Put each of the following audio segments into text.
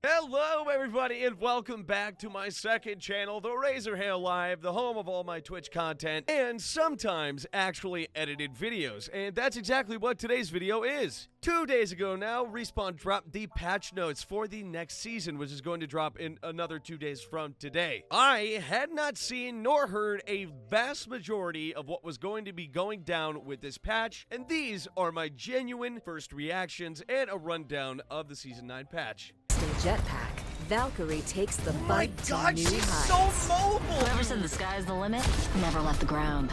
Hello everybody and welcome back to my second channel, The Razor Hair Live, the home of all my Twitch content and sometimes actually edited videos. And that's exactly what today's video is. 2 days ago now, Respawn dropped the patch notes for the next season, which is going to drop in another 2 days from today. I had not seen nor heard a vast majority of what was going to be going down with this patch, and these are my genuine first reactions and a rundown of the Season 9 patch. Jetpack, Valkyrie takes the My fight God, to new she's heights. so mobile! Whoever said the sky's the limit never left the ground.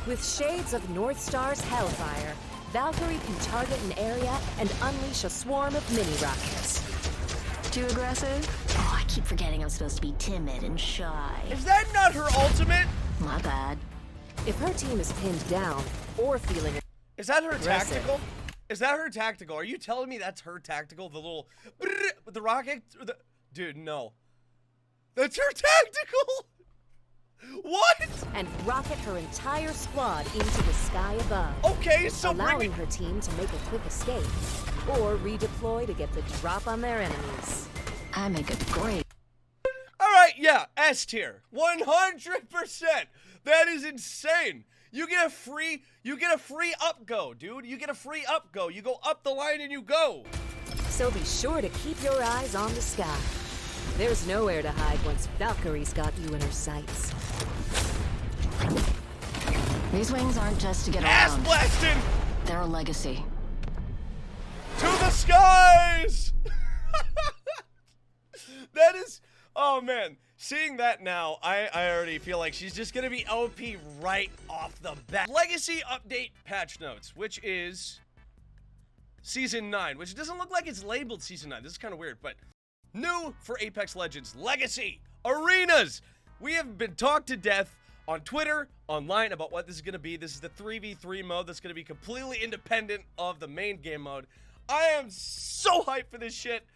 With shades of North Star's hellfire, Valkyrie can target an area and unleash a swarm of mini-rockets. Too aggressive? Oh, I keep forgetting I'm supposed to be timid and shy. Is that not her ultimate? My bad. If her team is pinned down or feeling Is that her aggressive. tactical? Is that her tactical? Are you telling me that's her tactical? The little with the rocket? Dude, no. That's her tactical. What? and rocket her entire squad into the sky above, Okay, so allowing her team to make a quick escape or redeploy to get the drop on their enemies. I make a great. All right, yeah, S tier, 100%. That is insane. You get a free up go, dude. You get a free up go. You go up the line and you go. So be sure to keep your eyes on the sky. There's nowhere to hide once Valkyrie's got you in her sights. These wings aren't just to get Ass around. blasting They're a legacy. to the skies. That is, oh man. Seeing that now, I already feel like she's just gonna be OP right off the bat. Legacy update patch notes, which is Season 9, which doesn't look like it's labeled Season 9. This is kind of weird, but new for Apex Legends Legacy Arenas. We have been talked to death on Twitter, online, about what this is gonna be. This is the 3v3 mode that's gonna be completely independent of the main game mode. I am so hyped for this shit.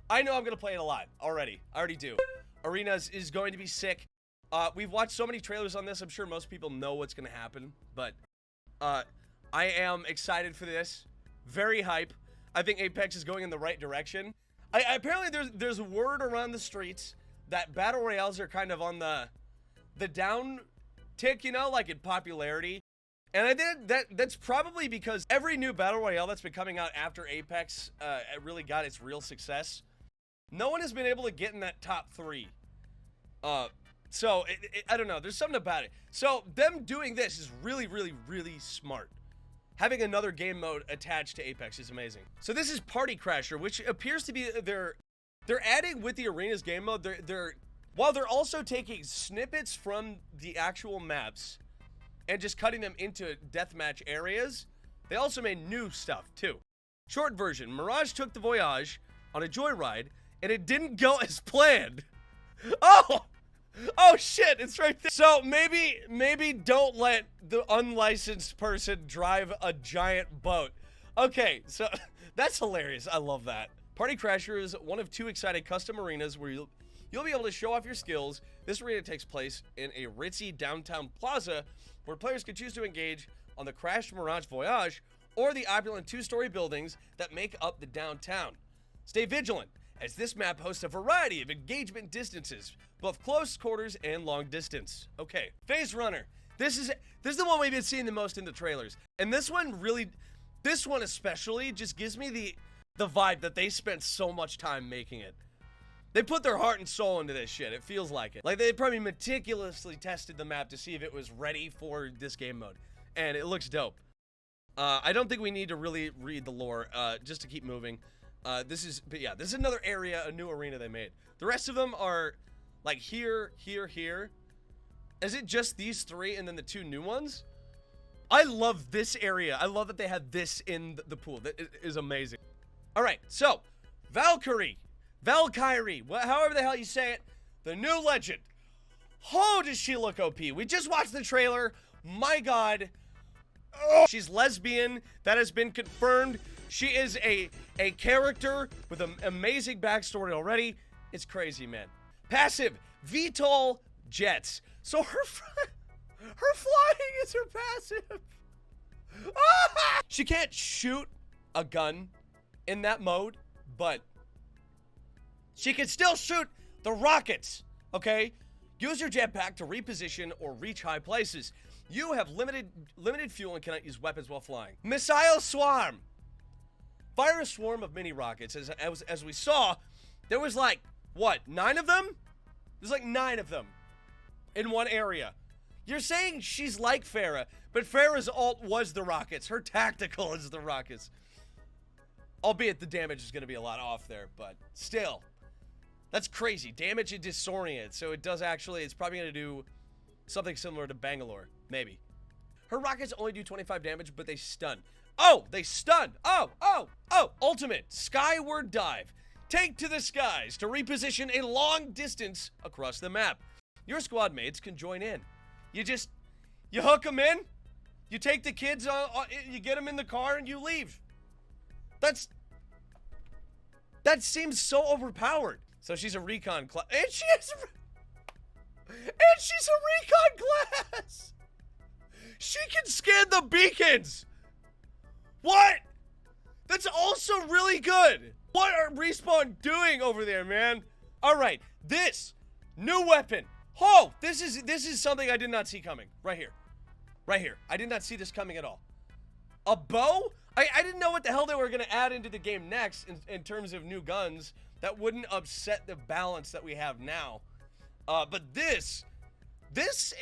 I know I'm gonna play it a lot already. I already do. Arenas is going to be sick. We've watched so many trailers on this. I'm sure most people know what's going to happen. But I am excited for this. Very hype. I think Apex is going in the right direction. Apparently, there's word around the streets that Battle Royales are kind of on the down tick, you know, like in popularity. And I think that's probably because every new Battle Royale that's been coming out after Apex really got its real success, no one has been able to get in that top 3. So I don't know. There's something about it. So them doing this is really, really, really smart. Having another game mode attached to Apex is amazing. So this is Party Crasher, which appears to be they're adding with the Arenas game mode. While they're also taking snippets from the actual maps and just cutting them into deathmatch areas, they also made new stuff too. Short version: Mirage took the Voyage on a joyride, and it didn't go as planned. Oh shit, it's right there. So maybe don't let the unlicensed person drive a giant boat. Okay, so that's hilarious. I love that. Party Crasher is one of 2 exciting custom arenas where you'll be able to show off your skills. This arena takes place in a ritzy downtown plaza where players can choose to engage on the crashed Mirage Voyage or the opulent 2-story buildings that make up the downtown. Stay vigilant, as this map hosts a variety of engagement distances, both close quarters and long distance. Okay, Phase Runner. This is the one we've been seeing the most in the trailers. And this one especially just gives me the vibe that they spent so much time making it. They put their heart and soul into this shit. It feels like it. Like they probably meticulously tested the map to see if it was ready for this game mode. And it looks dope. I don't think we need to really read the lore, just to keep moving. This is another area, a new arena they made. The rest of them are like here, here, here. Is it just these 3 and then the 2 new ones? I love this area. I love that they had this in the pool. That is amazing. All right, so Valkyrie, however the hell you say it, the new legend. Oh, does she look OP? We just watched the trailer. My God. Oh, she's lesbian. That has been confirmed. She is a character with an amazing backstory already. It's crazy, man. Passive, VTOL jets. So her flying is her passive. Ah! She can't shoot a gun in that mode, but She can still shoot the rockets, okay? Use your jetpack to reposition or reach high places. You have limited fuel and cannot use weapons while flying. Missile swarm. Fire a swarm of mini rockets. As we saw, there was like, what, 9 of them? There's like 9 of them in one area. You're saying she's like Pharah, but Pharah's ult was the rockets. Her tactical is the rockets. Albeit the damage is going to be a lot off there, but still. That's crazy. Damage and disorient. So it does actually, it's probably going to do something similar to Bangalore. Maybe. Her rockets only do 25 damage, but they stun. Oh, they stun. Oh. Ultimate. Skyward dive. Take to the skies to reposition a long distance across the map. Your squad mates can join in. You hook them in. You take the kids, you get them in the car and you leave. That seems so overpowered. So she's a recon class. And she's a recon class. She can scan the beacons. What? That's also really good. What are Respawn doing over there, man? All right, this new weapon. Oh, this is something I did not see coming. Right here. I did not see this coming at all. A bow? I didn't know what the hell they were going to add into the game next in terms of new guns that wouldn't upset the balance that we have now. But this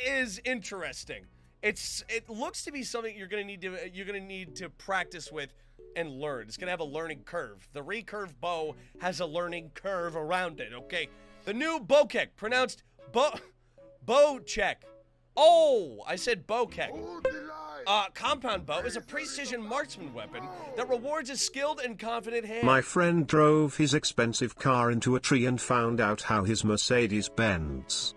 is interesting. It looks to be something you're going to need to practice with and learn. It's going to have a learning curve. The recurve bow has a learning curve around it, okay? The new Bocek, pronounced Bocek. Oh, I said Bocek. Compound bow is a precision marksman weapon that rewards a skilled and confident hand. My friend drove his expensive car into a tree and found out how his Mercedes bends.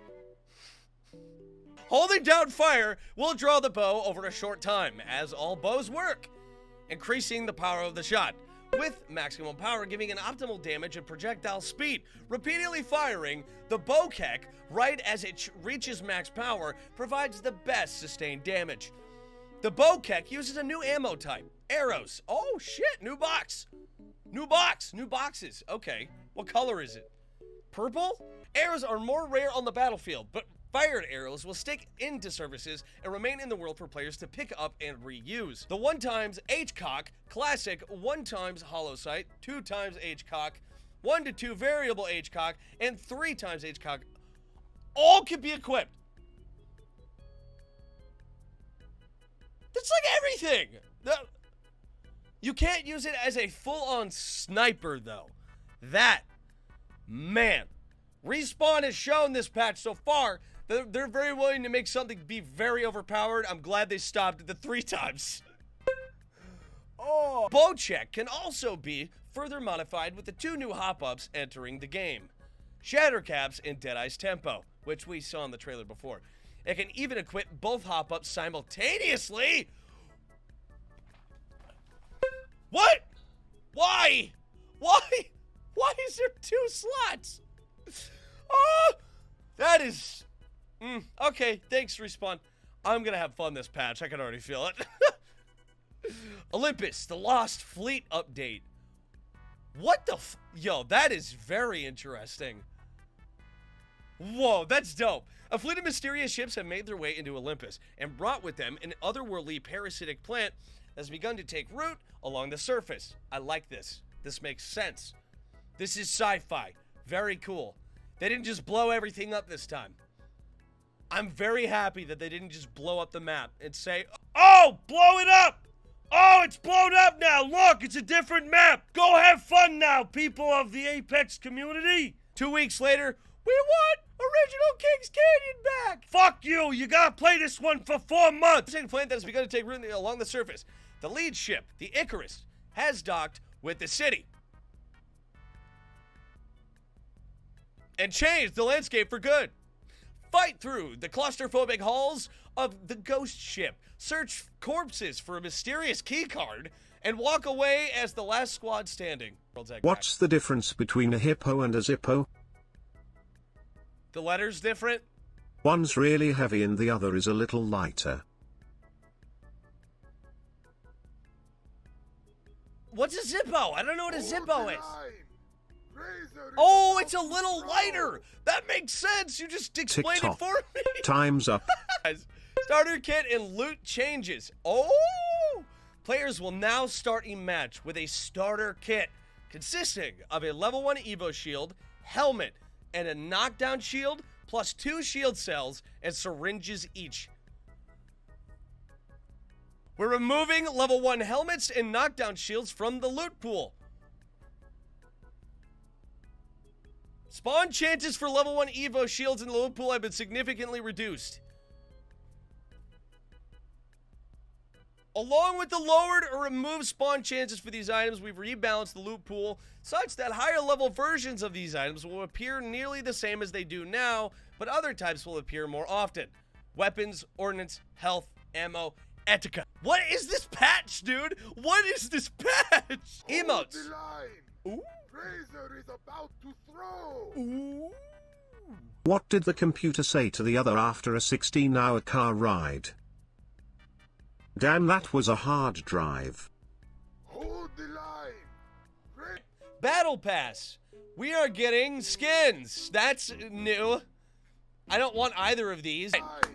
Holding down fire will draw the bow over a short time, as all bows work, increasing the power of the shot, with maximum power giving an optimal damage and projectile speed. Repeatedly firing the Bocek right as it reaches max power provides the best sustained damage. The Bocek uses a new ammo type, arrows. Oh shit, new box. New boxes. Okay, what color is it? Purple? Arrows are more rare on the battlefield, but fired arrows will stick into surfaces and remain in the world for players to pick up and reuse. The 1x H-Cock, classic 1x hollow sight, 2x H-Cock, 1 to 2 variable H-Cock, and 3x H-Cock all can be equipped. That's like everything. You can't use it as a full-on sniper, though. Man. Respawn has shown this patch so far that they're very willing to make something be very overpowered. I'm glad they stopped at the 3x. Oh. Bocek can also be further modified with the 2 new hop-ups entering the game. Shattercaps and Deadeye's Tempo, which we saw in the trailer before. It can even equip both hop-ups simultaneously. What? Why? Why is there 2 slots? Oh, that is... okay, thanks, Respawn. I'm gonna have fun this patch. I can already feel it. Olympus, the Lost Fleet update. What the Yo, that is very interesting. Whoa, that's dope. A fleet of mysterious ships have made their way into Olympus and brought with them an otherworldly parasitic plant that has begun to take root along the surface. I like this. This makes sense. This is sci-fi. Very cool. They didn't just blow everything up this time. I'm very happy that they didn't just blow up the map and say, oh, blow it up! Oh, it's blown up now! Look, it's a different map! Go have fun now, people of the Apex community! 2 weeks later, we want original Kings Canyon back! Fuck you! You gotta play this one for 4 months! The plant that has begun to take root along the surface. The lead ship, the Icarus, has docked with the city and changed the landscape for good. Fight through the claustrophobic halls of the ghost ship, search corpses for a mysterious keycard, and walk away as the last squad standing. What's the difference between a hippo and a zippo? The letter's different? One's really heavy and the other is a little lighter. What's a Zippo? I don't know what a Zippo is. Oh, it's a little lighter. That makes sense. You just explained it Tick-tock. for me. Time's up. Starter kit and loot changes. Oh! Players will now start a match with a starter kit consisting of a level 1 Evo shield, helmet, and a knockdown shield, plus 2 shield cells and syringes each. We're removing level 1 helmets and knockdown shields from the loot pool. Spawn chances for level 1 Evo shields in the loot pool have been significantly reduced. Along with the lowered or removed spawn chances for these items, we've rebalanced the loot pool such that higher level versions of these items will appear nearly the same as they do now, but other types will appear more often. Weapons, ordnance, health, ammo, etica. What is this patch, dude? What is this patch? Emotes. Ooh. Razor is about to throw. Ooh. What did the computer say to the other after a 16-hour car ride? Damn, that was a hard drive. Hold the line. Battle Pass. We are getting skins. That's new. I don't want either of these.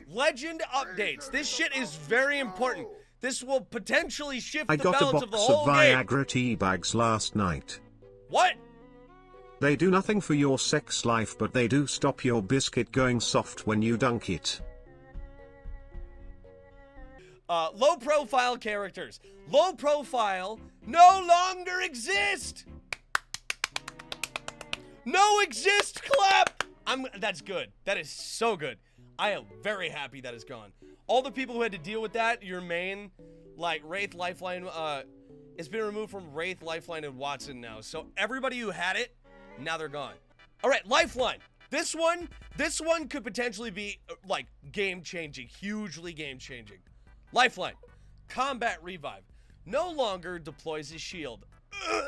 Legend updates. This shit is very important. This will potentially shift I the got a balance of the box whole of game. Viagra tea bags last night. What? They do nothing for your sex life, but they do stop your biscuit going soft when you dunk it. Low profile characters. Low profile no longer exist. No exist clap. That's good. That is so good. I am very happy that is gone. All the people who had to deal with that, your main, like, Wraith, Lifeline, it's been removed from Wraith, Lifeline, and Watson now. So everybody who had it, now they're gone. All right, Lifeline. This one could potentially be, like, game-changing, hugely game-changing. Lifeline. Combat Revive. No longer deploys his shield.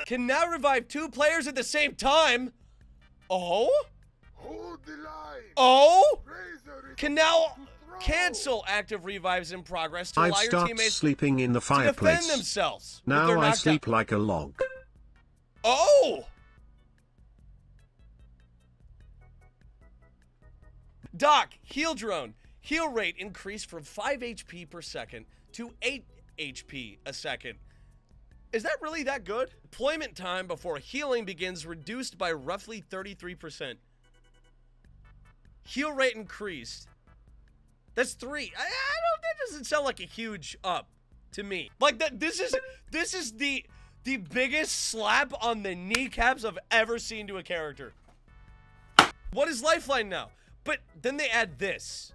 Can now revive 2 players at the same time. Oh? Hold the line. Oh? Razor is Can about now to throw. cancel active revives in progress to I've allow your started teammates sleeping in the to defend fireplace. themselves. if Now they're I knocked sleep out. like a log. Oh! Doc, heal drone. Heal rate increased from 5 HP per second to 8 HP a second. Is that really that good? Deployment time before healing begins reduced by roughly 33%. Heal rate increased. That's 3. That doesn't sound like a huge up to me. Like that. This is the biggest slap on the kneecaps I've ever seen to a character. What is Lifeline now? But then they add this.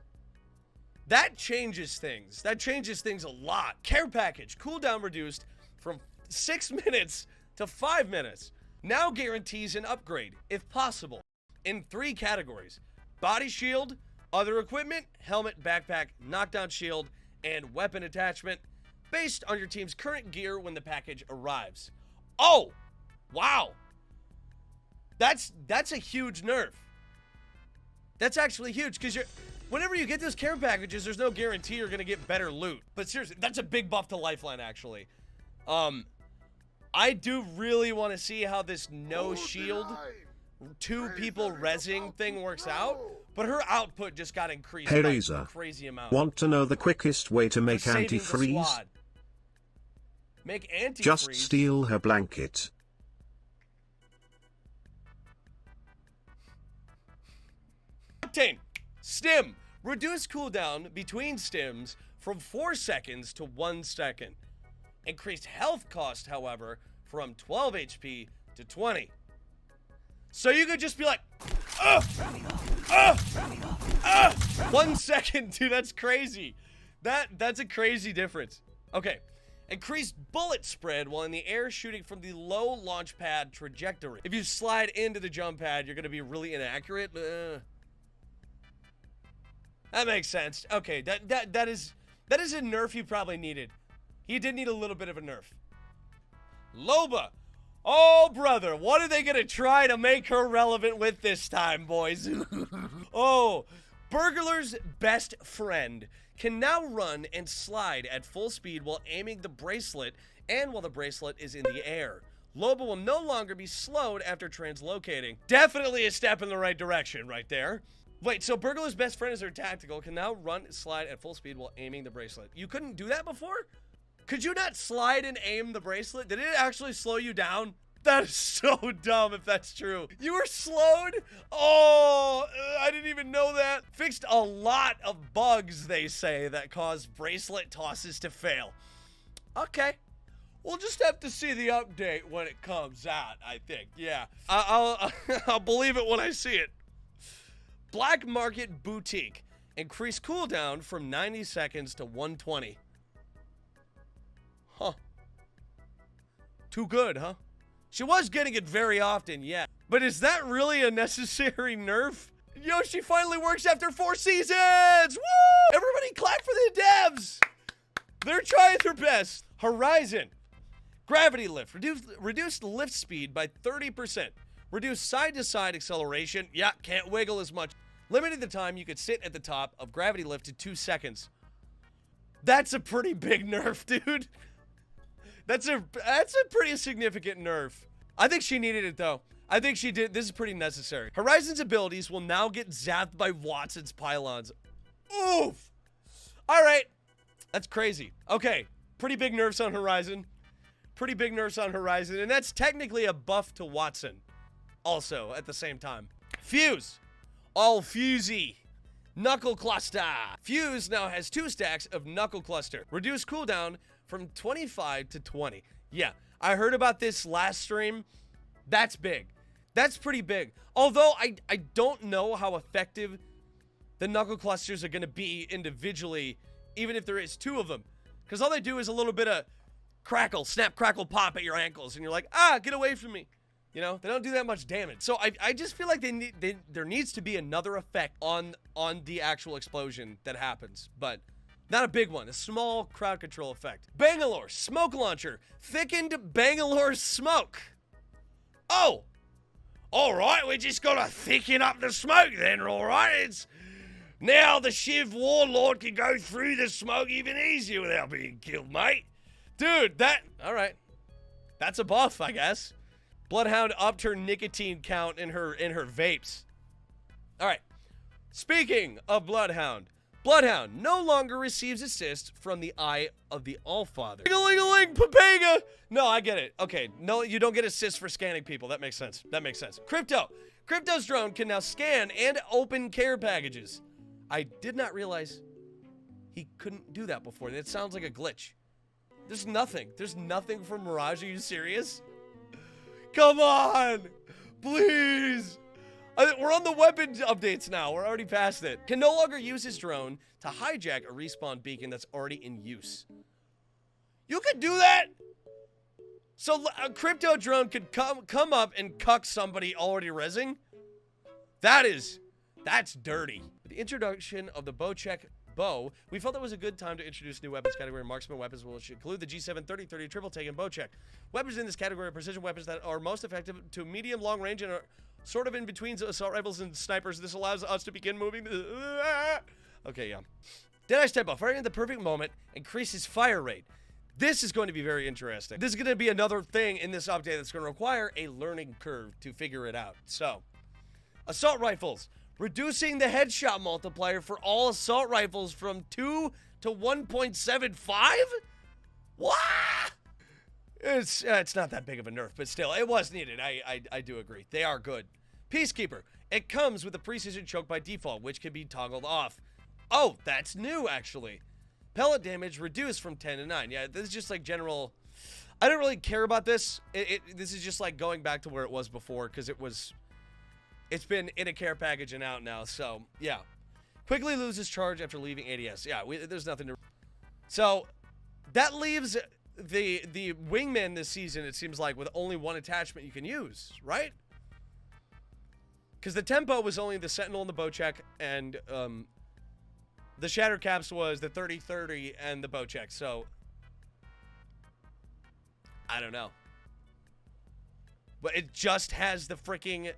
That changes things. That changes things a lot. Care package cooldown reduced from 6 minutes to 5 minutes. Now guarantees an upgrade, if possible, in 3 categories: body shield, other equipment, helmet, backpack, knockdown shield, and weapon attachment, based on your team's current gear when the package arrives. Oh, wow. That's a huge nerf. That's actually huge, because whenever you get those care packages, there's no guarantee you're gonna get better loot. But seriously, that's a big buff to Lifeline, actually. I do really want to see how this no Hold the shield, line. 2 people Razor is rezzing about thing to works throw. out, but her output just got increased Hey by Razor, a crazy amount. want to know the quickest way to For make saving the antifreeze? squad. Make antifreeze. Just steal her blanket. Octane. Stim. Reduce cooldown between stims from 4 seconds to 1 second. Increased health cost, however, from 12 HP to 20. So you could just be like, 1 second, dude, that's crazy. That's a crazy difference. Okay. Increased bullet spread while in the air shooting from the low launch pad trajectory. If you slide into the jump pad, you're going to be really inaccurate. That makes sense. Okay, that is a nerf you probably needed. He did need a little bit of a nerf. Loba. Oh, brother, what are they going to try to make her relevant with this time, boys? Oh, Burglar's best friend can now run and slide at full speed while aiming the bracelet and while the bracelet is in the air. Loba will no longer be slowed after translocating. Definitely a step in the right direction right there. Wait, so Burglar's best friend is her tactical, can now run and slide at full speed while aiming the bracelet. You couldn't do that before? Could you not slide and aim the bracelet? Did it actually slow you down? That is so dumb if that's true. You were slowed? Oh, I didn't even know that. Fixed a lot of bugs, they say, that cause bracelet tosses to fail. Okay. We'll just have to see the update when it comes out, I think. Yeah. I'll believe it when I see it. Black Market Boutique. Increase cooldown from 90 seconds to 120. Huh. Too good, huh? She was getting it very often, yeah. But is that really a necessary nerf? Yoshi finally works after 4 seasons! Woo! Everybody clap for the devs! They're trying their best. Horizon. Gravity lift. Reduced lift speed by 30%. Reduce side-to-side acceleration. Yeah, can't wiggle as much. Limited the time you could sit at the top of gravity lift to 2 seconds. That's a pretty big nerf, dude. That's a pretty significant nerf. I think she needed it, though. I think she did. This is pretty necessary. Horizon's abilities will now get zapped by Watson's pylons. Oof! All right. That's crazy. Okay. Pretty big nerfs on Horizon. Pretty big nerfs on Horizon. And that's technically a buff to Watson. Also, at the same time. Fuse. All fusey. Knuckle Cluster. Fuse now has 2 stacks of Knuckle Cluster. Reduce cooldown from 25 to 20. Yeah, I heard about this last stream. That's big. That's pretty big. Although I don't know how effective the Knuckle Clusters are going to be individually, even if there is 2 of them. Because all they do is a little bit of crackle, snap, crackle, pop at your ankles. And you're like, ah, get away from me. You know, they don't do that much damage. So I just feel like there needs to be another effect on the actual explosion that happens. But not a big one, a small crowd control effect. Bangalore smoke launcher, thickened Bangalore smoke. Oh, all right, we just gotta thicken up the smoke then, all right? It's now the Shiv Warlord can go through the smoke even easier without being killed, mate. Dude, all right, that's a buff, I guess. Bloodhound upped her nicotine count in her vapes. All right, speaking of Bloodhound. Bloodhound no longer receives assist from the Eye of the Allfather. Ling-a-ling-a-ling, Papega! No, I get it. Okay, no, you don't get assist for scanning people. That makes sense. That makes sense. Crypto. Crypto's drone can now scan and open care packages. I did not realize he couldn't do that before. That sounds like a glitch. There's nothing. There's nothing from Mirage. Are you serious? Come on! Please! We're on the weapon updates now. We're already past it. Can no longer use his drone to hijack a respawn beacon that's already in use. You could do that? So a crypto drone could come up and cuck somebody already rezzing? That's dirty. With the introduction of the Bocek bow, we felt it was a good time to introduce a new weapons category. Marksman weapons will include the G7 30-30 triple take and Bocek. Weapons in this category are precision weapons that are most effective to medium long range and are sort of in between assault rifles and snipers. This allows us to begin moving. Okay, yeah. Deadeye's tempo, firing at the perfect moment, increases fire rate. This is going to be very interesting. This is going to be another thing in this update that's going to require a learning curve to figure it out. So, assault rifles. Reducing the headshot multiplier for all assault rifles from 2 to 1.75? What? It's not that big of a nerf, but still, it was needed. I do agree. They are good. Peacekeeper. It comes with a precision choke by default, which can be toggled off. Oh, that's new, actually. Pellet damage reduced from 10 to 9. Yeah, this is just like general... I don't really care about this. This is just like going back to where it was before, because it's been in a care package and out now, so yeah. Quickly loses charge after leaving ADS. Yeah, there's nothing to... So, that leaves the wingman this season, it seems like, with only 1 attachment you can use, right? Because the tempo was only the Sentinel and the Bocek, and the Shatter Caps was the 30-30 and the Bocek, so... I don't know. But it just has the freaking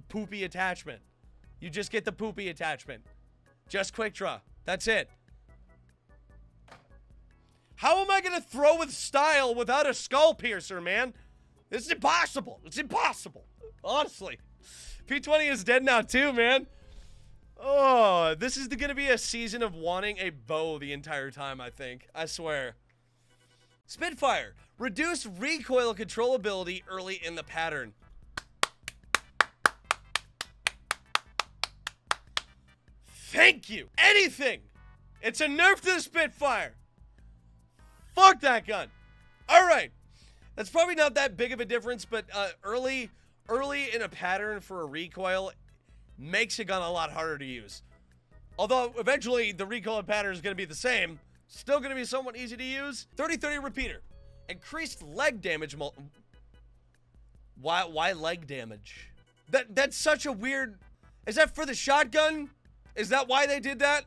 poopy attachment. You just get the poopy attachment. Just quick draw. That's it. How am I gonna throw with style without a skull piercer, man? It's impossible. It's impossible. Honestly. P20 is dead now too, man. Oh, this is going to be a season of wanting a bow the entire time, I think. I swear. Spitfire. Reduce recoil controllability early in the pattern. Thank you. Anything. It's a nerf to the Spitfire. Fuck that gun. All right. That's probably not that big of a difference, but early in a pattern for a recoil makes a gun a lot harder to use. Although eventually the recoil pattern is going to be the same, still going to be somewhat easy to use. 30-30 repeater. Increased leg damage. Why leg damage? That's such a weird. Is that for the shotgun? Is that why they did that?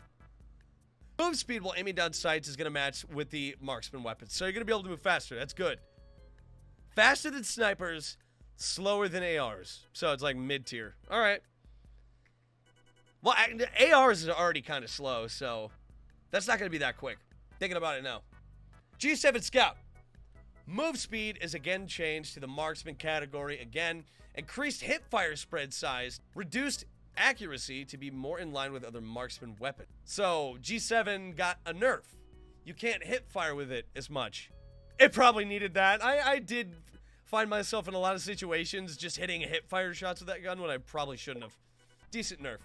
Move speed while aiming down sights is going to match with the marksman weapons. So you're going to be able to move faster. That's good. Faster than snipers, slower than ARs. So it's like mid-tier. All right. Well, ARs are already kind of slow, so that's not going to be that quick. Thinking about it now. G7 Scout. Move speed is again changed to the marksman category again. Increased hipfire spread size. Reduced accuracy to be more in line with other marksman weapons. So G7 got a nerf. You can't hip fire with it as much. It probably needed that. I did find myself in a lot of situations just hitting hip fire shots with that gun when I probably shouldn't have. Decent nerf.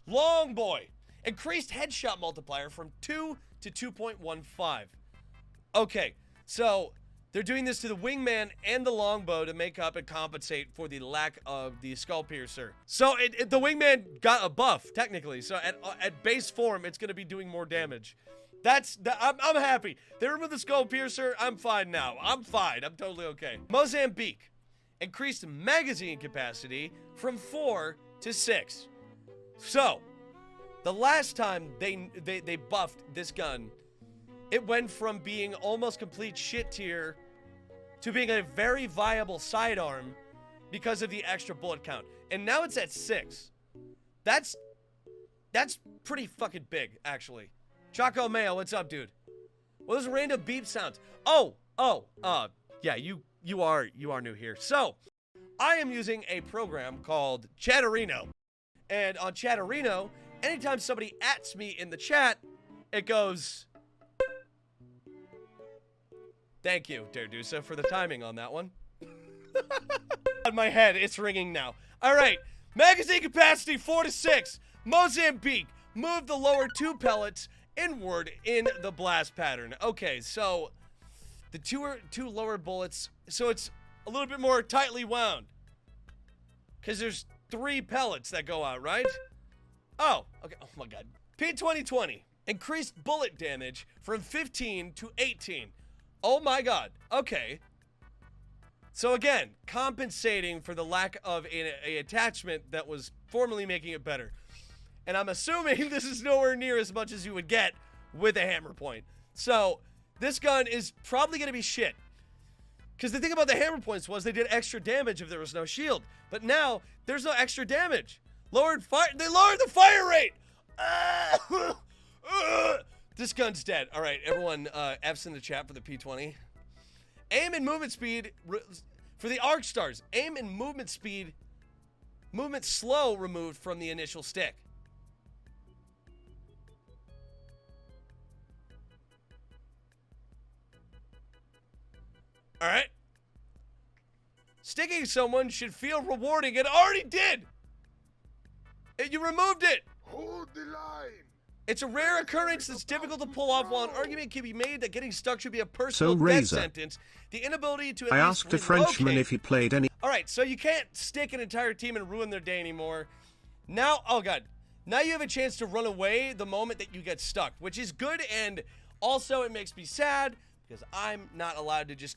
Long boy. Increased headshot multiplier from 2 to 2.15. Okay, so they're doing this to the wingman and the longbow to make up and compensate for the lack of the skull piercer. So the wingman got a buff, technically. So at base form, it's going to be doing more damage. I'm happy. They removed the skull piercer. I'm fine now. I'm fine. I'm totally okay. Mozambique. Increased magazine capacity from 4 to 6. So, the last time they buffed this gun, it went from being almost complete shit tier to being a very viable sidearm because of the extra bullet count. And now it's at 6. That's pretty fucking big, actually. Choco Mayo, what's up, dude? Well, those random beep sounds. Yeah, you are new here. So, I am using a program called Chatterino. And on Chatterino, anytime somebody ats me in the chat, it goes... Thank you, Derdusa, for the timing on that one. On my head, it's ringing now. All right, magazine capacity 4 to 6. Mozambique, move the lower 2 pellets inward in the blast pattern. Okay, so the two lower bullets, so it's a little bit more tightly wound. Because there's 3 pellets that go out, right? Oh, okay. Oh my god. P2020, increased bullet damage from 15 to 18. Oh my god. Okay. So again, compensating for the lack of a attachment that was formerly making it better. And I'm assuming this is nowhere near as much as you would get with a hammer point. So this gun is probably going to be shit. Because the thing about the hammer points was they did extra damage if there was no shield. But now, there's no extra damage. They lowered the fire rate! This gun's dead. All right, everyone, F's in the chat for the P20. Aim and movement speed, for the arc stars, aim and movement speed, movement slow removed from the initial stick. All right. Sticking someone should feel rewarding. It already did. You removed it. Hold the line. It's a rare occurrence that's difficult to pull off, while an argument can be made that getting stuck should be a personal death sentence. The inability to at I least asked a Frenchman if he played any... All right, so you can't stick an entire team and ruin their day anymore. Now, oh god. Now you have a chance to run away the moment that you get stuck, which is good, and also it makes me sad because I'm not allowed to just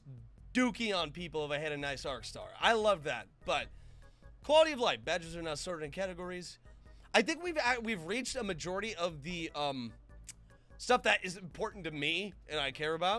dookie on people if I hit a nice arc star. I love that, but quality of life. Badges are now sorted in categories. I think we've reached a majority of the stuff that is important to me and I care about.